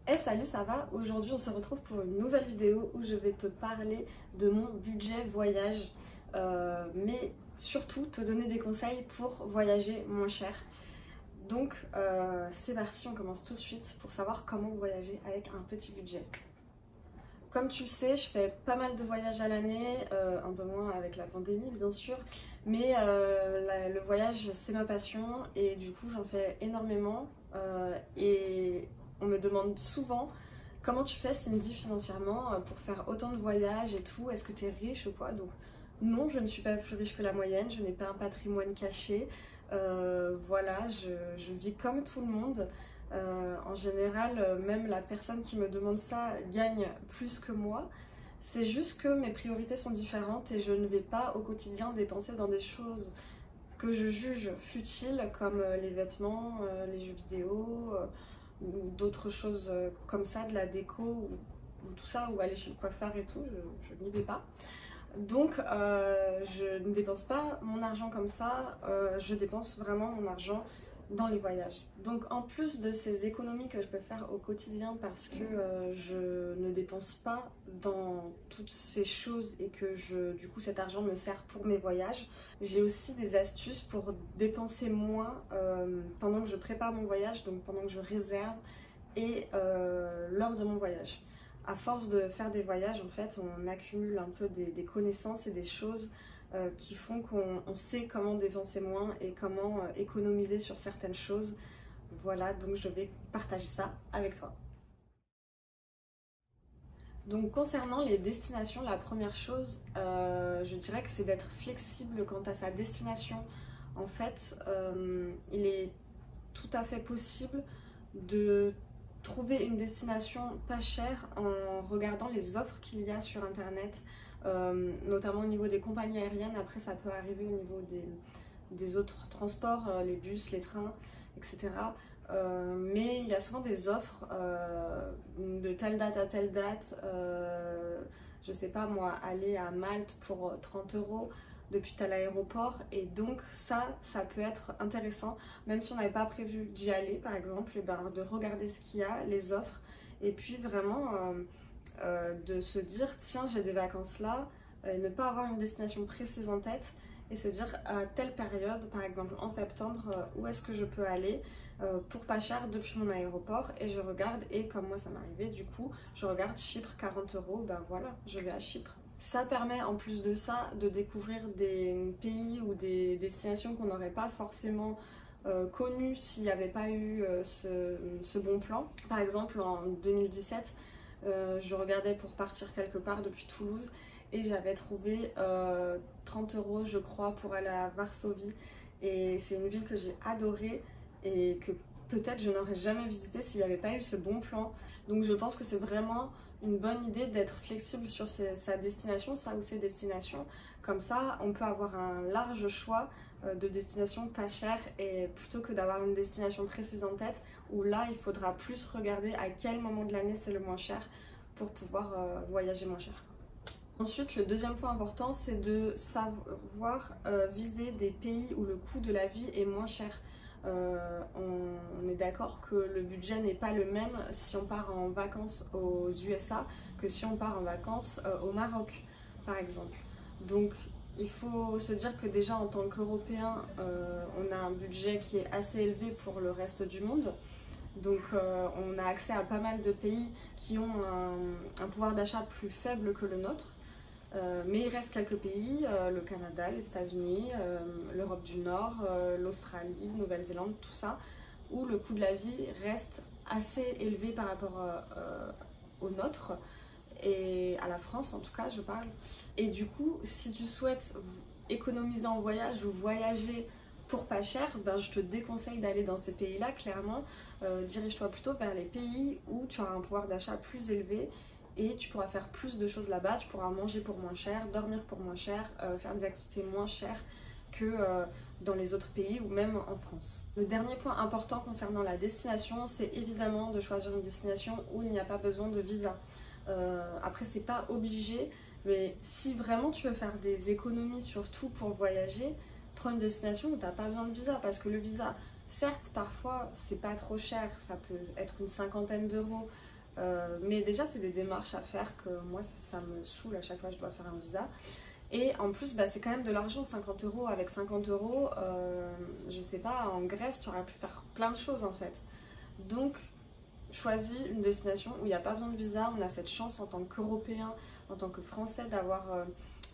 Hey salut, ça va? Aujourd'hui on se retrouve pour une nouvelle vidéo où je vais te parler de mon budget voyage, mais surtout te donner des conseils pour voyager moins cher. Donc c'est parti, on commence tout de suite pour savoir comment voyager avec un petit budget. Comme tu le sais, je fais pas mal de voyages à l'année, un peu moins avec la pandémie bien sûr, mais le voyage c'est ma passion et du coup j'en fais énormément et on me demande souvent comment tu fais Cindy financièrement pour faire autant de voyages et tout, est-ce que tu es riche ou quoi? Donc non, je ne suis pas plus riche que la moyenne, je n'ai pas un patrimoine caché, voilà, je vis comme tout le monde. En général, même la personne qui me demande ça gagne plus que moi. C'est juste que mes priorités sont différentes et je ne vais pas au quotidien dépenser dans des choses que je juge futiles comme les vêtements, les jeux vidéo ou d'autres choses comme ça, de la déco ou tout ça, ou aller chez le coiffeur et tout, je n'y vais pas. Donc je ne dépense pas mon argent comme ça, je dépense vraiment mon argent dans les voyages. Donc en plus de ces économies que je peux faire au quotidien parce que je ne dépense pas dans toutes ces choses et que du coup cet argent me sert pour mes voyages, j'ai aussi des astuces pour dépenser moins pendant que je prépare mon voyage, donc pendant que je réserve et lors de mon voyage. À force de faire des voyages, en fait, on accumule un peu des connaissances et des choses qui font qu'on sait comment dépenser moins et comment économiser sur certaines choses. Voilà, donc je vais partager ça avec toi. Donc concernant les destinations, la première chose, je dirais que c'est d'être flexible quant à sa destination. En fait, il est tout à fait possible de trouver une destination pas chère en regardant les offres qu'il y a sur internet, notamment au niveau des compagnies aériennes. Après ça peut arriver au niveau des autres transports, les bus, les trains, etc. Mais il y a souvent des offres de telle date à telle date, je sais pas moi, aller à Malte pour 30 € depuis tel aéroport, et donc ça peut être intéressant, même si on n'avait pas prévu d'y aller par exemple, et ben, de regarder ce qu'il y a, les offres, et puis vraiment de se dire tiens j'ai des vacances là, et ne pas avoir une destination précise en tête, et se dire à telle période, par exemple en septembre, où est-ce que je peux aller pour pas cher depuis mon aéroport, et je regarde, et comme moi ça m'arrivait du coup, je regarde Chypre 40 €, ben voilà, je vais à Chypre. Ça permet en plus de ça de découvrir des pays ou des destinations qu'on n'aurait pas forcément connues s'il n'y avait pas eu ce bon plan. Par exemple en 2017, je regardais pour partir quelque part depuis Toulouse et j'avais trouvé 30 € je crois pour aller à Varsovie, et c'est une ville que j'ai adorée et que peut-être je n'aurais jamais visité s'il n'y avait pas eu ce bon plan. Donc je pense que c'est vraiment une bonne idée d'être flexible sur sa destination, sa ou ses destinations. Comme ça, on peut avoir un large choix de destinations pas chères, et plutôt que d'avoir une destination précise en tête, où là, il faudra plus regarder à quel moment de l'année c'est le moins cher pour pouvoir voyager moins cher. Ensuite, le deuxième point important, c'est de savoir viser des pays où le coût de la vie est moins cher. On est d'accord que le budget n'est pas le même si on part en vacances aux USA que si on part en vacances au Maroc par exemple. Donc il faut se dire que déjà en tant qu'Européen, on a un budget qui est assez élevé pour le reste du monde. Donc on a accès à pas mal de pays qui ont un pouvoir d'achat plus faible que le nôtre. Mais il reste quelques pays, le Canada, les États-Unis, l'Europe du Nord, l'Australie, Nouvelle-Zélande, tout ça, où le coût de la vie reste assez élevé par rapport au nôtre, et à la France en tout cas je parle. Et du coup, si tu souhaites économiser en voyage ou voyager pour pas cher, ben je te déconseille d'aller dans ces pays-là, clairement. Dirige-toi plutôt vers les pays où tu as un pouvoir d'achat plus élevé, et tu pourras faire plus de choses là-bas, tu pourras manger pour moins cher, dormir pour moins cher, faire des activités moins chères que dans les autres pays ou même en France. Le dernier point important concernant la destination, c'est évidemment de choisir une destination où il n'y a pas besoin de visa. Après, c'est pas obligé, mais si vraiment tu veux faire des économies surtout pour voyager, prends une destination où tu n'as pas besoin de visa, parce que le visa, certes, parfois, c'est pas trop cher, ça peut être une cinquantaine d'euros, Mais déjà c'est des démarches à faire que moi ça me saoule à chaque fois que je dois faire un visa. Et en plus c'est quand même de l'argent, 50 €. Avec 50 €, je sais pas, en Grèce tu aurais pu faire plein de choses en fait. Donc choisis une destination où il n'y a pas besoin de visa. On a cette chance en tant qu'Européens, en tant que Français, d'avoir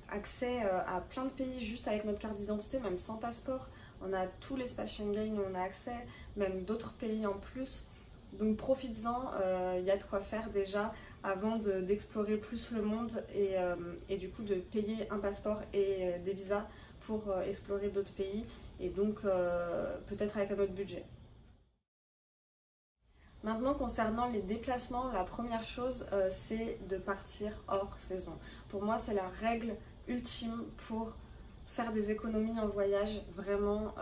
accès à plein de pays juste avec notre carte d'identité, même sans passeport. On a tout l'espace Schengen où on a accès, même d'autres pays en plus. Donc profites-en, il y a de quoi faire déjà avant d'explorer plus le monde et du coup de payer un passeport et des visas pour explorer d'autres pays et donc peut-être avec un autre budget. Maintenant, concernant les déplacements, la première chose, c'est de partir hors saison. Pour moi, c'est la règle ultime pour faire des économies en voyage. Vraiment,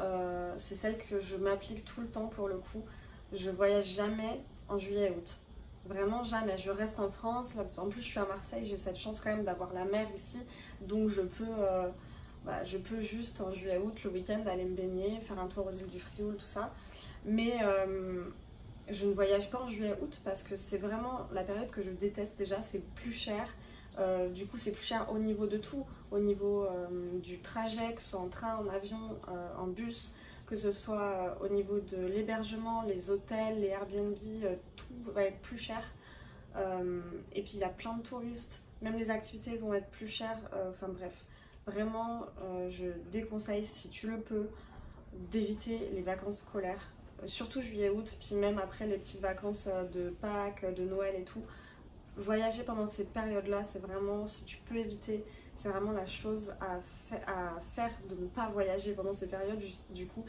c'est celle que je m'applique tout le temps pour le coup. Je voyage jamais en juillet et août. Vraiment jamais. Je reste en France. En plus, je suis à Marseille. J'ai cette chance quand même d'avoir la mer ici. Donc, je peux juste en juillet et août, le week-end, aller me baigner, faire un tour aux îles du Frioul, tout ça. Mais je ne voyage pas en juillet-août parce que c'est vraiment la période que je déteste déjà, c'est plus cher. Du coup c'est plus cher au niveau de tout, au niveau du trajet, que ce soit en train, en avion, en bus, que ce soit au niveau de l'hébergement, les hôtels, les Airbnb, tout va être plus cher. Et puis il y a plein de touristes, même les activités vont être plus chères, enfin bref. Vraiment, je déconseille si tu le peux d'éviter les vacances scolaires. Surtout juillet-août, puis même après les petites vacances de Pâques, de Noël et tout. Voyager pendant ces périodes-là, c'est vraiment, si tu peux éviter, c'est vraiment la chose à faire de ne pas voyager pendant ces périodes, du coup,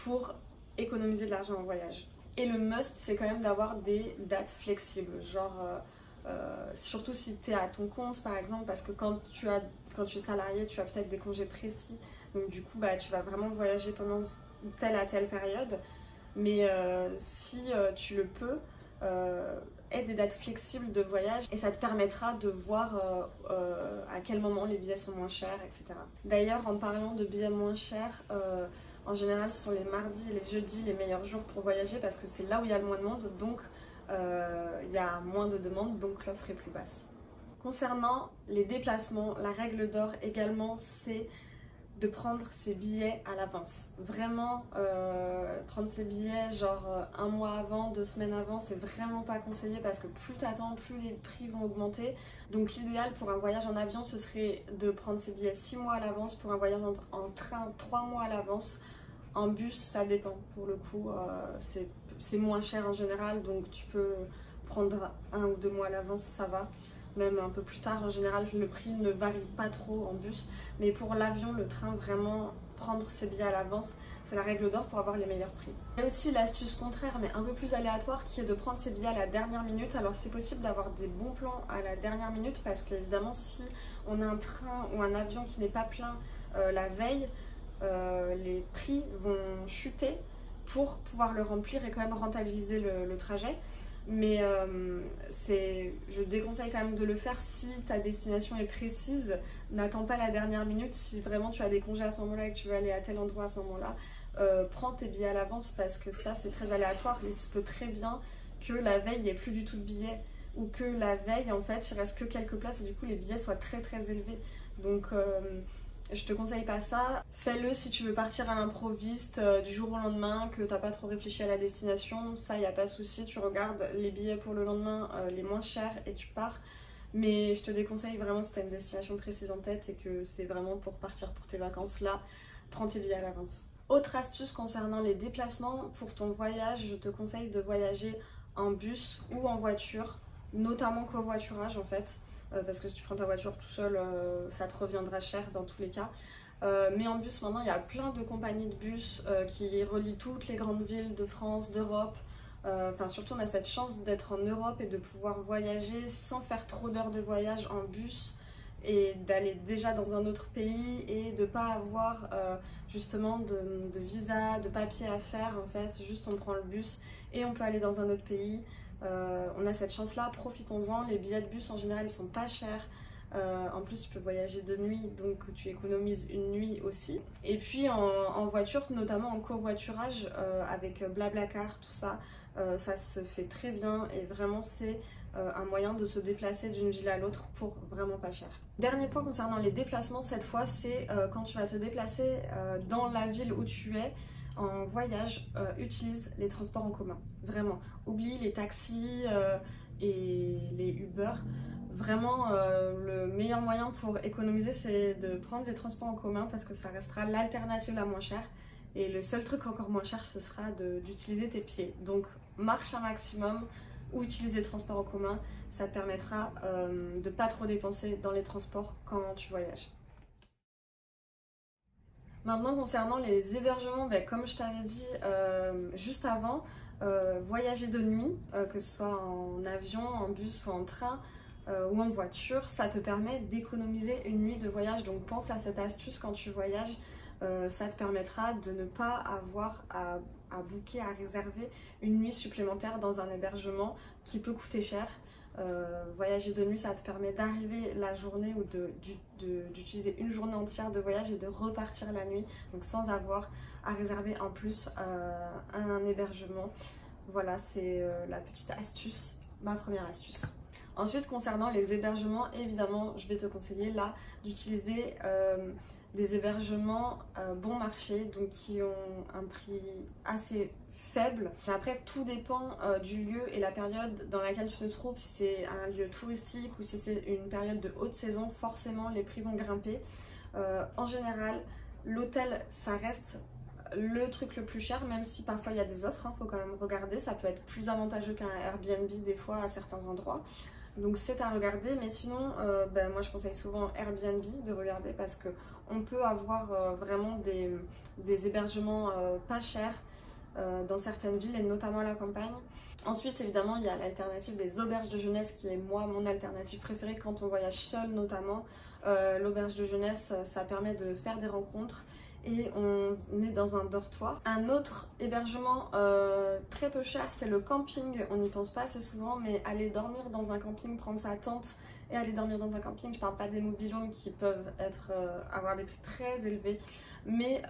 pour économiser de l'argent en voyage. Et le must, c'est quand même d'avoir des dates flexibles, genre, surtout si tu es à ton compte par exemple, parce que quand tu es salarié, tu as peut-être des congés précis, donc du coup, tu vas vraiment voyager pendant telle à telle période. Mais si tu le peux, aie des dates flexibles de voyage et ça te permettra de voir à quel moment les billets sont moins chers, etc. D'ailleurs, en parlant de billets moins chers, en général ce sont les mardis et les jeudis les meilleurs jours pour voyager parce que c'est là où il y a le moins de monde, donc il y a moins de demandes, donc l'offre est plus basse. Concernant les déplacements, la règle d'or également, c'est de prendre ses billets à l'avance. Vraiment, prendre ses billets genre un mois avant, 2 semaines avant, c'est vraiment pas conseillé parce que plus t'attends, plus les prix vont augmenter. Donc l'idéal pour un voyage en avion, ce serait de prendre ses billets 6 mois à l'avance, pour un voyage en train 3 mois à l'avance. En bus, ça dépend. Pour le coup, c'est moins cher en général, donc tu peux prendre 1 ou 2 mois à l'avance, ça va. Même un peu plus tard, en général, le prix ne varie pas trop en bus. Mais pour l'avion, le train, vraiment, prendre ses billets à l'avance, c'est la règle d'or pour avoir les meilleurs prix. Il y a aussi l'astuce contraire, mais un peu plus aléatoire, qui est de prendre ses billets à la dernière minute. Alors c'est possible d'avoir des bons plans à la dernière minute, parce qu'évidemment, si on a un train ou un avion qui n'est pas plein la veille, les prix vont chuter pour pouvoir le remplir et quand même rentabiliser le trajet. Mais je déconseille quand même de le faire si ta destination est précise. N'attends pas la dernière minute. Si vraiment tu as des congés à ce moment-là et que tu veux aller à tel endroit à ce moment-là, prends tes billets à l'avance parce que ça c'est très aléatoire. Il se peut très bien que la veille il n'y ait plus du tout de billets ou que la veille en fait il reste que quelques places et du coup les billets soient très très élevés. Donc je te conseille pas ça. Fais-le si tu veux partir à l'improviste du jour au lendemain, que t'as pas trop réfléchi à la destination. Ça, y a pas de souci. Tu regardes les billets pour le lendemain les moins chers et tu pars. Mais je te déconseille vraiment si t'as une destination précise en tête et que c'est vraiment pour partir pour tes vacances. Là, prends tes billets à l'avance. Autre astuce concernant les déplacements, pour ton voyage, je te conseille de voyager en bus ou en voiture, notamment covoiturage en fait. Parce que si tu prends ta voiture tout seul, ça te reviendra cher dans tous les cas. Mais en bus, maintenant, il y a plein de compagnies de bus qui relient toutes les grandes villes de France, d'Europe. Enfin, surtout, on a cette chance d'être en Europe et de pouvoir voyager sans faire trop d'heures de voyage en bus et d'aller déjà dans un autre pays et de ne pas avoir justement de visa, de papier à faire en fait. Juste, on prend le bus et on peut aller dans un autre pays. On a cette chance là, profitons-en. Les billets de bus en général ils sont pas chers, en plus tu peux voyager de nuit donc tu économises une nuit aussi. Et puis en voiture, notamment en covoiturage avec Blablacar, tout ça, ça se fait très bien et vraiment c'est un moyen de se déplacer d'une ville à l'autre pour vraiment pas cher. Dernier point concernant les déplacements, cette fois c'est quand tu vas te déplacer dans la ville où tu es en voyage, utilise les transports en commun. Vraiment, oublie les taxis et les Uber. Vraiment, le meilleur moyen pour économiser, c'est de prendre les transports en commun parce que ça restera l'alternative la moins chère. Et le seul truc encore moins cher, ce sera d'utiliser tes pieds. Donc, marche un maximum ou utilise les transports en commun. Ça te permettra de ne pas trop dépenser dans les transports quand tu voyages. Maintenant, concernant les hébergements, comme je t'avais dit juste avant, voyager de nuit, que ce soit en avion, en bus ou en train ou en voiture, ça te permet d'économiser une nuit de voyage. Donc pense à cette astuce quand tu voyages, ça te permettra de ne pas avoir à booker, à réserver une nuit supplémentaire dans un hébergement qui peut coûter cher. Voyager de nuit, ça te permet d'arriver la journée ou d'utiliser une journée entière de voyage et de repartir la nuit, donc sans avoir à réserver en plus un hébergement. Voilà, c'est la petite astuce, ma première astuce. Ensuite, concernant les hébergements, évidemment, je vais te conseiller là d'utiliser des hébergements bon marché, donc qui ont un prix assez faible. Mais après, tout dépend du lieu et la période dans laquelle tu te trouves. Si c'est un lieu touristique ou si c'est une période de haute saison, forcément les prix vont grimper. En général, l'hôtel, ça reste le truc le plus cher, même si parfois il y a des offres, faut quand même regarder. Ça peut être plus avantageux qu'un Airbnb des fois à certains endroits. Donc c'est à regarder, mais sinon moi je conseille souvent Airbnb de regarder parce qu'on peut avoir vraiment des hébergements pas chers dans certaines villes et notamment à la campagne. Ensuite évidemment il y a l'alternative des auberges de jeunesse qui est moi mon alternative préférée quand on voyage seul notamment. L'auberge de jeunesse ça permet de faire des rencontres et on est dans un dortoir. Un autre hébergement très peu cher, c'est le camping. On n'y pense pas assez souvent, mais aller dormir dans un camping, prendre sa tente et aller dormir dans un camping, je parle pas des mobil-homes qui peuvent avoir des prix très élevés, mais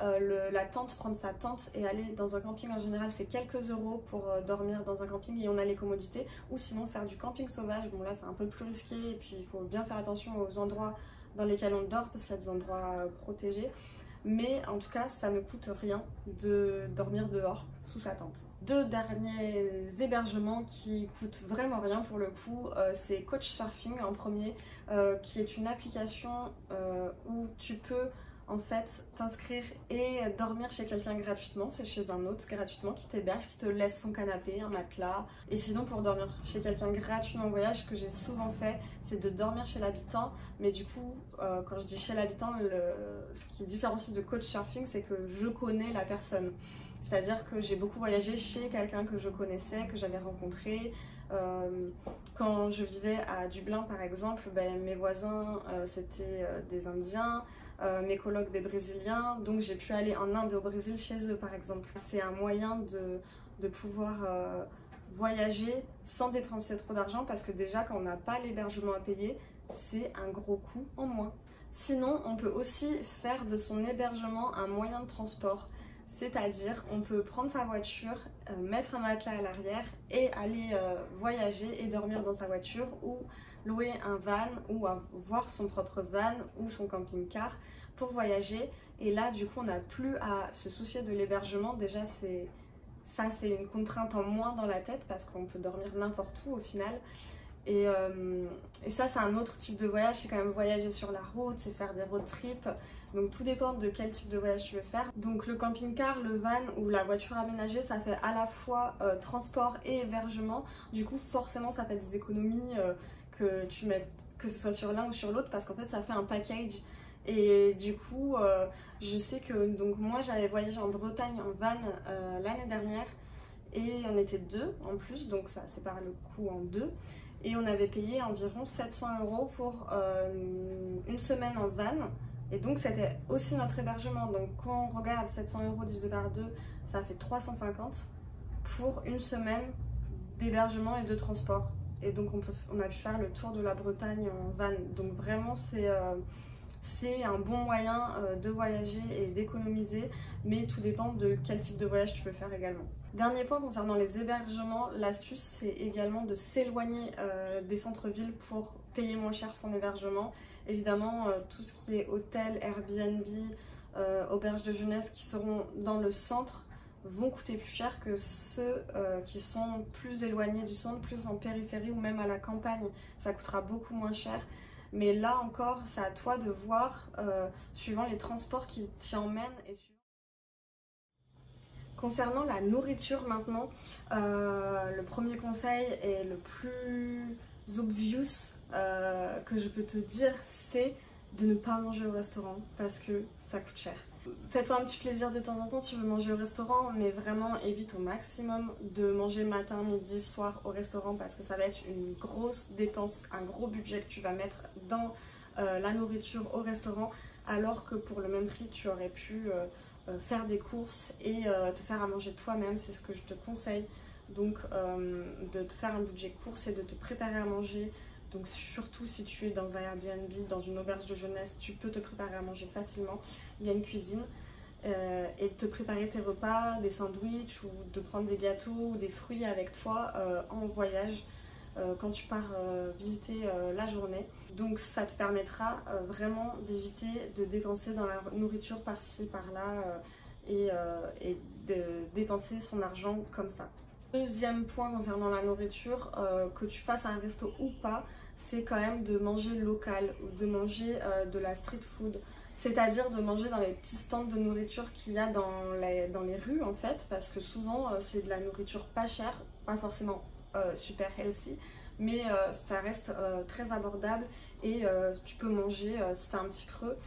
la tente, prendre sa tente et aller dans un camping en général, c'est quelques euros pour dormir dans un camping et on a les commodités. Ou sinon faire du camping sauvage, bon là c'est un peu plus risqué et puis il faut bien faire attention aux endroits dans lesquels on dort parce qu'il y a des endroits protégés. Mais en tout cas, ça ne coûte rien de dormir dehors sous sa tente. Deux derniers hébergements qui coûtent vraiment rien pour le coup, c'est Couchsurfing en premier, qui est une application où tu peux en fait t'inscrire et dormir chez quelqu'un gratuitement. C'est chez un hôte gratuitement qui t'héberge, qui te laisse son canapé, un matelas. Et sinon pour dormir chez quelqu'un gratuitement en voyage, ce que j'ai souvent fait, c'est de dormir chez l'habitant. Mais du coup, quand je dis chez l'habitant, ce qui différencie de Couchsurfing, c'est que je connais la personne. C'est-à-dire que j'ai beaucoup voyagé chez quelqu'un que je connaissais, que j'avais rencontré. Quand je vivais à Dublin par exemple, mes voisins c'était des Indiens, mes colocs des Brésiliens, donc j'ai pu aller en Inde et au Brésil chez eux par exemple. C'est un moyen de pouvoir voyager sans dépenser trop d'argent parce que déjà quand on n'a pas l'hébergement à payer, c'est un gros coût en moins. Sinon, on peut aussi faire de son hébergement un moyen de transport. C'est-à-dire, on peut prendre sa voiture, mettre un matelas à l'arrière et aller voyager et dormir dans sa voiture ou louer un van ou avoir son propre van ou son camping-car pour voyager. Et là, du coup, on n'a plus à se soucier de l'hébergement. Déjà, c'est une contrainte en moins dans la tête parce qu'on peut dormir n'importe où au final. Et ça, c'est un autre type de voyage, c'est quand même voyager sur la route, c'est faire des road trips. Donc tout dépend de quel type de voyage tu veux faire. Donc le camping-car, le van ou la voiture aménagée, ça fait à la fois transport et hébergement. Du coup, forcément, ça fait des économies que ce soit sur l'un ou sur l'autre parce qu'en fait, ça fait un package. Et du coup, je sais que donc moi, j'avais voyagé en Bretagne en van l'année dernière et on était deux en plus, donc ça sépare le coût en deux. Et on avait payé environ 700 € pour une semaine en van. Et donc c'était aussi notre hébergement. Donc quand on regarde 700 € divisé par 2, ça fait 350 pour une semaine d'hébergement et de transport. Et donc on a pu faire le tour de la Bretagne en van. Donc vraiment c'est un bon moyen de voyager et d'économiser. Mais tout dépend de quel type de voyage tu veux faire également. Dernier point concernant les hébergements, l'astuce c'est également de s'éloigner des centres-villes pour payer moins cher son hébergement. Évidemment, tout ce qui est hôtel, Airbnb, auberges de jeunesse qui seront dans le centre vont coûter plus cher que ceux qui sont plus éloignés du centre, plus en périphérie ou même à la campagne. Ça coûtera beaucoup moins cher. Mais là encore, c'est à toi de voir suivant les transports qui t'y emmènent. Concernant la nourriture maintenant, le premier conseil et le plus obvious que je peux te dire, c'est de ne pas manger au restaurant parce que ça coûte cher. Fais-toi un petit plaisir de temps en temps si tu veux manger au restaurant, mais vraiment évite au maximum de manger matin, midi, soir au restaurant parce que ça va être une grosse dépense, un gros budget que tu vas mettre dans la nourriture au restaurant, alors que pour le même prix tu aurais pu faire des courses et te faire à manger toi-même. C'est ce que je te conseille, donc de te faire un budget course et de te préparer à manger. Donc surtout si tu es dans un Airbnb, dans une auberge de jeunesse, tu peux te préparer à manger facilement. Il y a une cuisine et de te préparer tes repas, des sandwichs ou de prendre des gâteaux ou des fruits avec toi en voyage quand tu pars visiter la journée. Donc ça te permettra vraiment d'éviter de dépenser dans la nourriture par-ci, par-là et de dépenser son argent comme ça. Deuxième point concernant la nourriture, que tu fasses un resto ou pas, c'est quand même de manger local ou de manger de la street food. C'est-à-dire de manger dans les petits stands de nourriture qu'il y a dans les rues en fait, parce que souvent c'est de la nourriture pas chère, pas forcément super healthy, mais ça reste très abordable et tu peux manger si tu as un petit creux.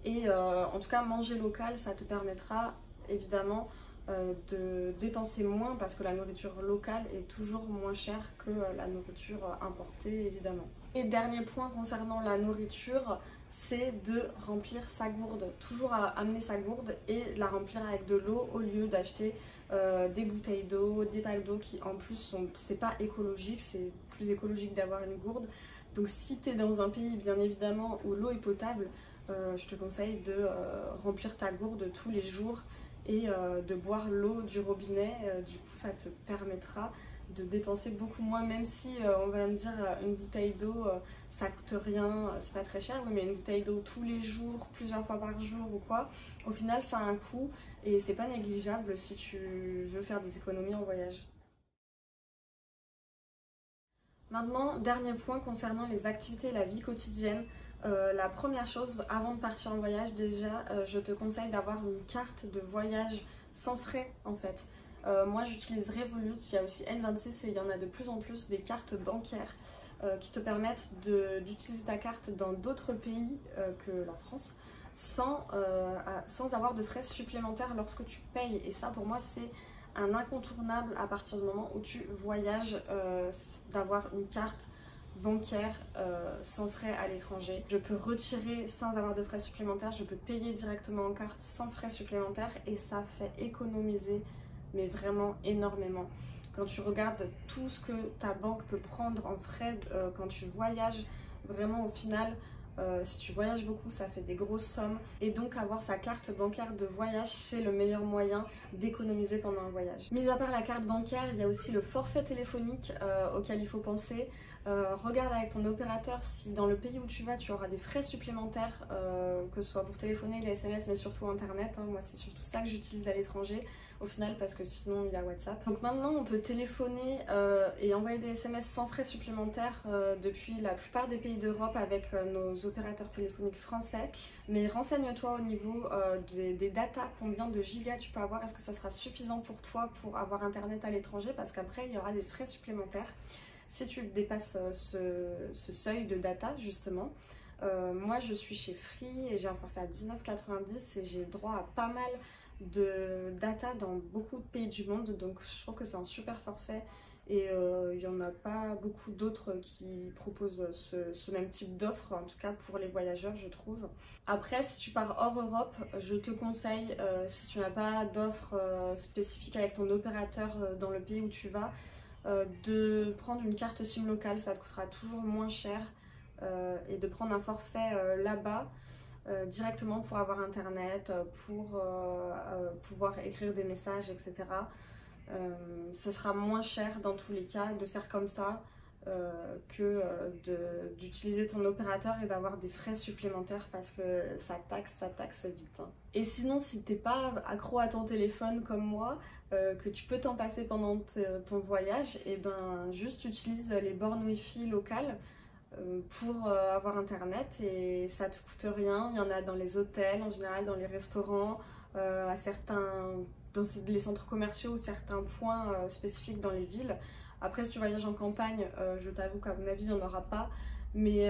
Et en tout cas manger local, ça te permettra évidemment de dépenser moins parce que la nourriture locale est toujours moins chère que la nourriture importée évidemment. Et dernier point concernant la nourriture, c'est de remplir sa gourde. Toujours amener sa gourde et la remplir avec de l'eau au lieu d'acheter des bouteilles d'eau, des packs d'eau qui en plus c'est pas écologique, c'est plus écologique d'avoir une gourde. Donc si tu es dans un pays bien évidemment où l'eau est potable, je te conseille de remplir ta gourde tous les jours et de boire l'eau du robinet. Du coup ça te permettra de dépenser beaucoup moins, même si on va me dire une bouteille d'eau ça coûte rien, c'est pas très cher, oui, mais une bouteille d'eau tous les jours, plusieurs fois par jour ou quoi, au final ça a un coût et c'est pas négligeable si tu veux faire des économies en voyage. Maintenant, dernier point concernant les activités et la vie quotidienne. La première chose, avant de partir en voyage, déjà, je te conseille d'avoir une carte de voyage sans frais en fait. Moi j'utilise Revolut, il y a aussi N26 et il y en a de plus en plus des cartes bancaires qui te permettent d'utiliser ta carte dans d'autres pays que la France sans avoir de frais supplémentaires lorsque tu payes. Et ça pour moi c'est un incontournable à partir du moment où tu voyages, d'avoir une carte bancaire sans frais à l'étranger. Je peux retirer sans avoir de frais supplémentaires, je peux payer directement en carte sans frais supplémentaires et ça fait économiser mais vraiment énormément. Quand tu regardes tout ce que ta banque peut prendre en frais quand tu voyages, vraiment au final, si tu voyages beaucoup, ça fait des grosses sommes. Et donc avoir sa carte bancaire de voyage, c'est le meilleur moyen d'économiser pendant un voyage. Mis à part la carte bancaire, il y a aussi le forfait téléphonique auquel il faut penser. Regarde avec ton opérateur si dans le pays où tu vas, tu auras des frais supplémentaires, que ce soit pour téléphoner, les SMS, mais surtout Internet. Moi, c'est surtout ça que j'utilise à l'étranger au final parce que sinon il y a WhatsApp. Donc maintenant on peut téléphoner et envoyer des SMS sans frais supplémentaires depuis la plupart des pays d'Europe avec nos opérateurs téléphoniques français. Mais renseigne-toi au niveau des datas, combien de gigas tu peux avoir, est-ce que ça sera suffisant pour toi pour avoir internet à l'étranger, parce qu'après il y aura des frais supplémentaires si tu dépasses ce seuil de data justement. Moi je suis chez Free et j'ai un forfait à 19,90 et j'ai droit à pas mal de data dans beaucoup de pays du monde, donc je trouve que c'est un super forfait et il n'y en a pas beaucoup d'autres qui proposent ce même type d'offre, en tout cas pour les voyageurs je trouve. Après si tu pars hors Europe, je te conseille, si tu n'as pas d'offre spécifique avec ton opérateur dans le pays où tu vas, de prendre une carte SIM locale, ça te coûtera toujours moins cher, et de prendre un forfait là-bas directement pour avoir internet, pour pouvoir écrire des messages, etc. Ce sera moins cher dans tous les cas de faire comme ça que d'utiliser ton opérateur et d'avoir des frais supplémentaires parce que ça taxe vite. Hein. Et sinon, si t'es pas accro à ton téléphone comme moi, que tu peux t'en passer pendant ton voyage, et ben juste utilise les bornes Wi-Fi locales pour avoir internet et ça te coûte rien. Il y en a dans les hôtels, en général dans les restaurants, à certains, dans les centres commerciaux ou certains points spécifiques dans les villes. Après, si tu voyages en campagne, je t'avoue qu'à mon avis, il n'y en aura pas. Mais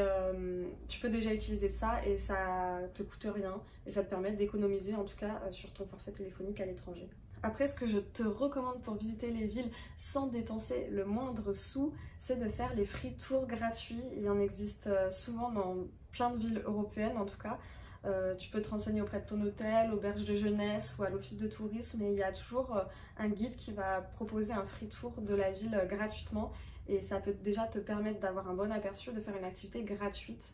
tu peux déjà utiliser ça et ça te coûte rien. Et ça te permet d'économiser, en tout cas, sur ton forfait téléphonique à l'étranger. Après, ce que je te recommande pour visiter les villes sans dépenser le moindre sou, c'est de faire les free tours gratuits. Il en existe souvent dans plein de villes européennes, en tout cas. Tu peux te renseigner auprès de ton hôtel, auberge de jeunesse ou à l'office de tourisme et il y a toujours un guide qui va proposer un free tour de la ville gratuitement et ça peut déjà te permettre d'avoir un bon aperçu, de faire une activité gratuite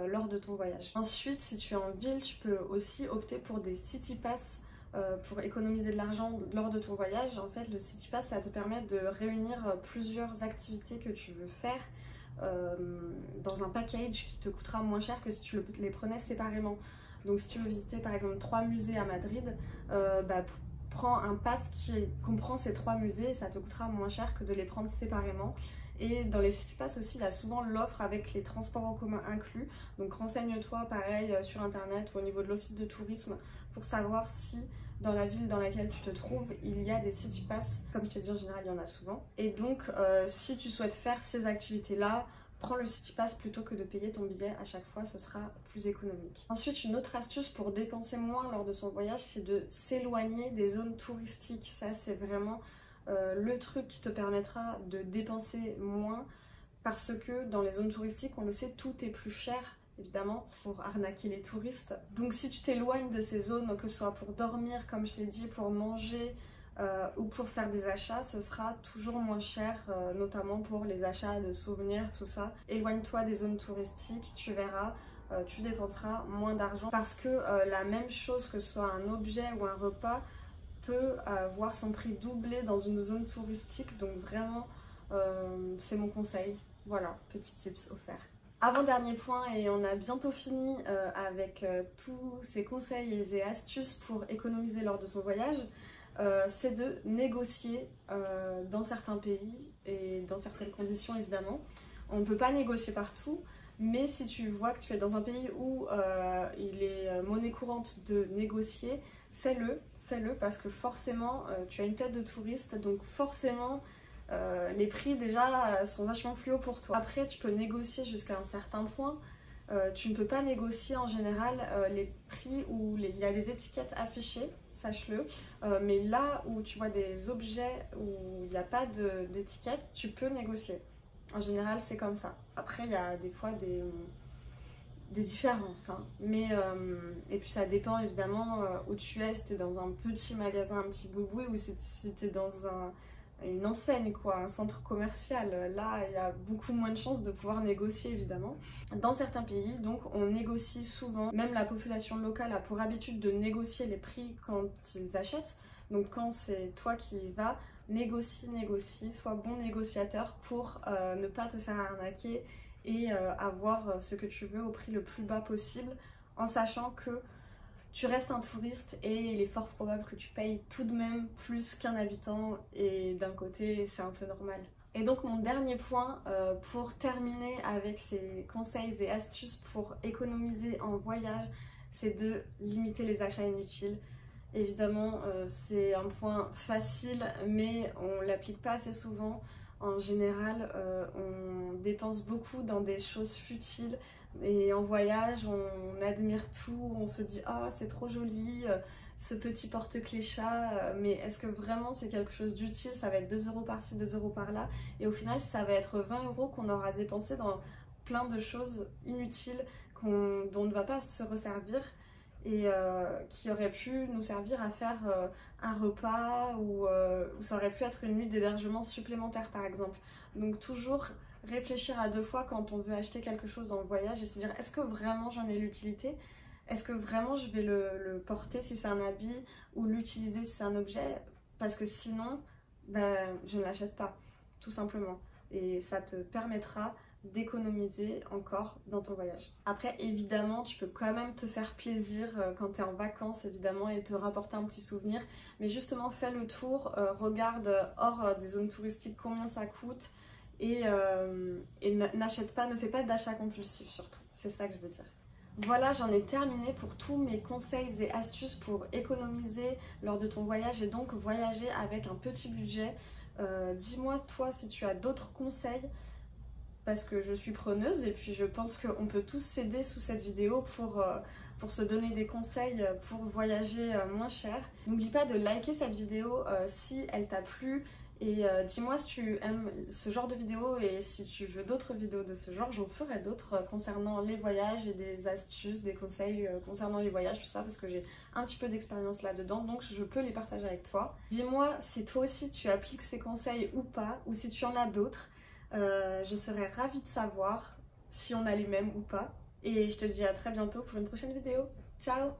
lors de ton voyage. Ensuite, si tu es en ville, tu peux aussi opter pour des city pass pour économiser de l'argent lors de ton voyage. En fait, le city pass, ça te permet de réunir plusieurs activités que tu veux faire dans un package qui te coûtera moins cher que si tu les prenais séparément. Donc si tu veux visiter par exemple 3 musées à Madrid, prends un pass qui comprend ces 3 musées, ça te coûtera moins cher que de les prendre séparément. Et dans les city pass aussi, il y a souvent l'offre avec les transports en commun inclus. Donc renseigne-toi pareil sur internet ou au niveau de l'office de tourisme pour savoir si dans la ville dans laquelle tu te trouves, il y a des city pass. Comme je t'ai dit, en général, il y en a souvent. Et donc, si tu souhaites faire ces activités-là, prends le city pass plutôt que de payer ton billet à chaque fois, ce sera plus économique. Ensuite, une autre astuce pour dépenser moins lors de son voyage, c'est de s'éloigner des zones touristiques. Ça, c'est vraiment le truc qui te permettra de dépenser moins parce que dans les zones touristiques, on le sait, tout est plus cher évidemment pour arnaquer les touristes. Donc si tu t'éloignes de ces zones, que ce soit pour dormir, comme je t'ai dit, pour manger ou pour faire des achats, ce sera toujours moins cher, notamment pour les achats de souvenirs, tout ça. Éloigne-toi des zones touristiques, tu verras, tu dépenseras moins d'argent parce que la même chose, que ce soit un objet ou un repas, peut avoir son prix doublé dans une zone touristique. Donc vraiment, c'est mon conseil. Voilà, petit tips offert. Avant-dernier point, et on a bientôt fini avec tous ces conseils et astuces pour économiser lors de son voyage, c'est de négocier dans certains pays et dans certaines conditions évidemment. On ne peut pas négocier partout, mais si tu vois que tu es dans un pays où il est monnaie courante de négocier, fais-le parce que forcément tu as une tête de touriste, donc forcément les prix déjà sont vachement plus hauts pour toi. Après, tu peux négocier jusqu'à un certain point. Tu ne peux pas négocier en général les prix où il y a des étiquettes affichées, sache-le. Mais là où tu vois des objets où il n'y a pas d'étiquette, tu peux négocier. En général, c'est comme ça. Après, il y a des fois des différences. Hein. Et puis ça dépend évidemment où tu es. Si tu es dans un petit magasin, un petit boui-boui, ou si tu es dans une enseigne, quoi, un centre commercial, là il y a beaucoup moins de chances de pouvoir négocier évidemment. Dans certains pays, donc, on négocie souvent, même la population locale a pour habitude de négocier les prix quand ils achètent. Donc quand c'est toi qui y vas, négocie, sois bon négociateur pour ne pas te faire arnaquer et avoir ce que tu veux au prix le plus bas possible, en sachant que tu restes un touriste et il est fort probable que tu payes tout de même plus qu'un habitant, et d'un côté c'est un peu normal. Et donc mon dernier point pour terminer avec ces conseils et astuces pour économiser en voyage, c'est de limiter les achats inutiles. Évidemment c'est un point facile mais on l'applique pas assez souvent. En général on dépense beaucoup dans des choses futiles. Et en voyage, on admire tout, on se dit « Ah, c'est trop joli, ce petit porte-clés chat, mais est-ce que vraiment c'est quelque chose d'utile ?» Ça va être 2 € par-ci, 2 € par-là. Et au final, ça va être 20 € qu'on aura dépensé dans plein de choses inutiles dont on ne va pas se resservir et qui auraient pu nous servir à faire un repas ou ça aurait pu être une nuit d'hébergement supplémentaire par exemple. Donc toujours réfléchir à 2 fois quand on veut acheter quelque chose en voyage et se dire est-ce que vraiment j'en ai l'utilité? Est-ce que vraiment je vais le porter si c'est un habit ou l'utiliser si c'est un objet? Parce que sinon, je ne l'achète pas, tout simplement. Et ça te permettra d'économiser encore dans ton voyage. Après, évidemment, tu peux quand même te faire plaisir quand tu es en vacances, évidemment, et te rapporter un petit souvenir. Mais justement, fais le tour, regarde hors des zones touristiques combien ça coûte et n'achète pas, ne fais pas d'achat compulsif surtout. C'est ça que je veux dire. Voilà, j'en ai terminé pour tous mes conseils et astuces pour économiser lors de ton voyage et donc voyager avec un petit budget. Dis-moi toi si tu as d'autres conseils parce que je suis preneuse et puis je pense qu'on peut tous s'aider sous cette vidéo pour se donner des conseils pour voyager moins cher. N'oublie pas de liker cette vidéo si elle t'a plu et dis-moi si tu aimes ce genre de vidéo et si tu veux d'autres vidéos de ce genre, j'en ferai d'autres concernant les voyages et des astuces, des conseils concernant les voyages, tout ça parce que j'ai un petit peu d'expérience là-dedans donc je peux les partager avec toi. Dis-moi si toi aussi tu appliques ces conseils ou pas ou si tu en as d'autres. Je serais ravie de savoir si on a les mêmes ou pas. Et je te dis à très bientôt pour une prochaine vidéo. Ciao!